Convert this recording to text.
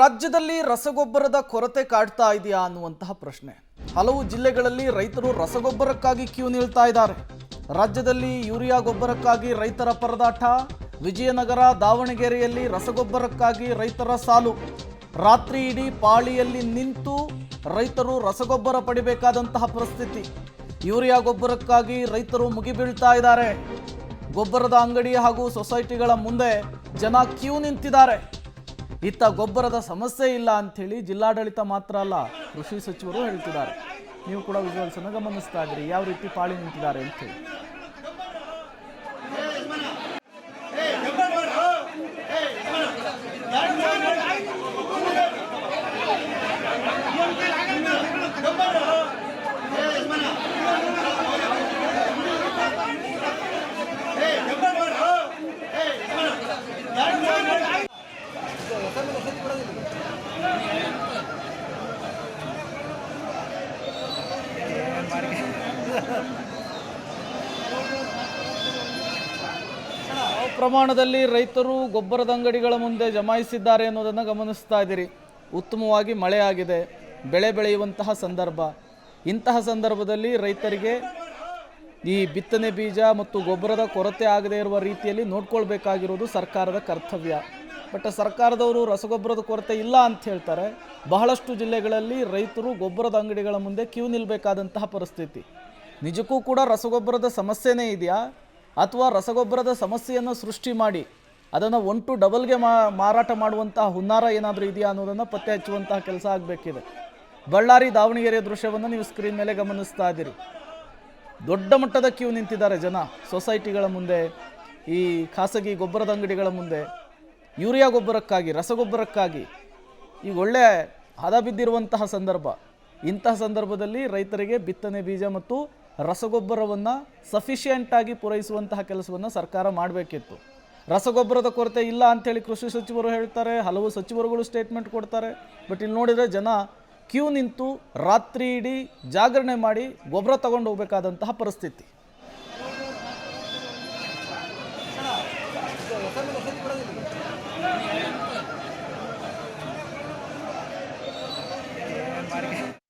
ರಾಜ್ಯದಲ್ಲಿ ರಸಗೊಬ್ಬರದ ಕೊರತೆ ಕಾಡ್ತಾ ಇದೆಯಾ ಅನ್ನುವಂತಹ ಪ್ರಶ್ನೆ. ಹಲವು ಜಿಲ್ಲೆಗಳಲ್ಲಿ ರೈತರು ರಸಗೊಬ್ಬರಕ್ಕಾಗಿ ಕ್ಯೂ ನಿಲ್ತಾ ಇದ್ದಾರೆ. ರಾಜ್ಯದಲ್ಲಿ ಯೂರಿಯಾ ಗೊಬ್ಬರಕ್ಕಾಗಿ ರೈತರ ಪರದಾಟ. ವಿಜಯನಗರ, ದಾವಣಗೆರೆಯಲ್ಲಿ ರಸಗೊಬ್ಬರಕ್ಕಾಗಿ ರೈತರ ಸಾಲು. ರಾತ್ರಿ ಇಡೀ ಪಾಳಿಯಲ್ಲಿ ನಿಂತು ರೈತರು ರಸಗೊಬ್ಬರ ಪಡಿಬೇಕಾದಂತಹ ಪರಿಸ್ಥಿತಿ. ಯೂರಿಯಾ ಗೊಬ್ಬರಕ್ಕಾಗಿ ರೈತರು ಮುಗಿಬೀಳ್ತಾ ಇದ್ದಾರೆ. ಗೊಬ್ಬರದ ಅಂಗಡಿ ಹಾಗೂ ಸೊಸೈಟಿಗಳ ಮುಂದೆ ಜನ ಕ್ಯೂ ನಿಂತಿದ್ದಾರೆ. ಇತ್ತ ಗೊಬ್ಬರದ ಸಮಸ್ಯೆ ಇಲ್ಲ ಅಂಥೇಳಿ ಜಿಲ್ಲಾಡಳಿತ ಮಾತ್ರ ಅಲ್ಲ, ಕೃಷಿ ಸಚಿವರು ಹೇಳ್ತಿದ್ದಾರೆ. ನೀವು ಕೂಡ ವಿಜುವಲ್ಸ್ ಅನ್ನು ಗಮನಿಸ್ತಾ ಇದ್ರಿ, ಯಾವ ರೀತಿ ಪಾಳಿ ನಿಂತಿದ್ದಾರೆ ಅಂತೇಳಿ. ಯಾವ ಪ್ರಮಾಣದಲ್ಲಿ ರೈತರು ಗೊಬ್ಬರದ ಅಂಗಡಿಗಳ ಮುಂದೆ ಜಮಾಯಿಸಿದ್ದಾರೆ ಅನ್ನೋದನ್ನು ಗಮನಿಸ್ತಾ ಇದ್ದೀರಿ. ಉತ್ತಮವಾಗಿ ಮಳೆ ಆಗಿದೆ, ಬೆಳೆ ಬೆಳೆಯುವಂತಹ ಸಂದರ್ಭ. ಇಂತಹ ಸಂದರ್ಭದಲ್ಲಿ ರೈತರಿಗೆ ಈ ಬಿತ್ತನೆ ಬೀಜ ಮತ್ತು ಗೊಬ್ಬರದ ಕೊರತೆ ಆಗದೇ ಇರುವ ರೀತಿಯಲ್ಲಿ ನೋಡ್ಕೊಳ್ಬೇಕಾಗಿರೋದು ಸರ್ಕಾರದ ಕರ್ತವ್ಯ. ಬಟ್ ಸರ್ಕಾರದವರು ರಸಗೊಬ್ಬರದ ಕೊರತೆ ಇಲ್ಲ ಅಂತ ಹೇಳ್ತಾರೆ. ಬಹಳಷ್ಟು ಜಿಲ್ಲೆಗಳಲ್ಲಿ ರೈತರು ಗೊಬ್ಬರದ ಅಂಗಡಿಗಳ ಮುಂದೆ ಕ್ಯೂ ನಿಲ್ಲಬೇಕಾದಂತಹ ಪರಿಸ್ಥಿತಿ. ನಿಜಕ್ಕೂ ಕೂಡ ರಸಗೊಬ್ಬರದ ಸಮಸ್ಯೆನೇ ಇದೆಯಾ, ಅಥವಾ ರಸಗೊಬ್ಬರದ ಸಮಸ್ಯೆಯನ್ನು ಸೃಷ್ಟಿ ಮಾಡಿ ಅದನ್ನು 1 to 2 ಮಾರಾಟ ಮಾಡುವಂತಹ ಹುನ್ನಾರ ಏನಾದರೂ ಇದೆಯಾ ಅನ್ನೋದನ್ನು ಪತ್ತೆ ಹಚ್ಚುವಂತಹ ಕೆಲಸ ಆಗಬೇಕಿದೆ. ಬಳ್ಳಾರಿ, ದಾವಣಗೆರೆಯ ದೃಶ್ಯವನ್ನು ನೀವು ಸ್ಕ್ರೀನ್ ಮೇಲೆ ಗಮನಿಸ್ತಾ ಇದ್ದೀರಿ. ದೊಡ್ಡ ಮಟ್ಟದ ಕ್ಯೂ ನಿಂತಿದ್ದಾರೆ ಜನ ಸೊಸೈಟಿಗಳ ಮುಂದೆ, ಈ ಖಾಸಗಿ ಗೊಬ್ಬರದ ಅಂಗಡಿಗಳ ಮುಂದೆ ಯೂರಿಯಾ ಗೊಬ್ಬರಕ್ಕಾಗಿ, ರಸಗೊಬ್ಬರಕ್ಕಾಗಿ. ಈಗ ಒಳ್ಳೆ ಹದ ಬಿದ್ದಿರುವಂತಹ ಸಂದರ್ಭ. ಇಂತಹ ಸಂದರ್ಭದಲ್ಲಿ ರೈತರಿಗೆ ಬಿತ್ತನೆ ಬೀಜ ಮತ್ತು ರಸಗೊಬ್ಬರವನ್ನು ಸಫಿಷಿಯೆಂಟಾಗಿ ಪೂರೈಸುವಂತಹ ಕೆಲಸವನ್ನು ಸರ್ಕಾರ ಮಾಡಬೇಕಿತ್ತು. ರಸಗೊಬ್ಬರದ ಕೊರತೆ ಇಲ್ಲ ಅಂಥೇಳಿ ಕೃಷಿ ಸಚಿವರು ಹೇಳ್ತಾರೆ, ಹಲವು ಸಚಿವರುಗಳು ಸ್ಟೇಟ್ಮೆಂಟ್ ಕೊಡ್ತಾರೆ. ಬಟ್ ಇಲ್ಲಿ ನೋಡಿದರೆ ಜನ ಕ್ಯೂ ನಿಂತು ರಾತ್ರಿ ಇಡೀ ಜಾಗರಣೆ ಮಾಡಿ ಗೊಬ್ಬರ ತಗೊಂಡು ಹೋಗಬೇಕಾದಂತಹ ಪರಿಸ್ಥಿತಿ.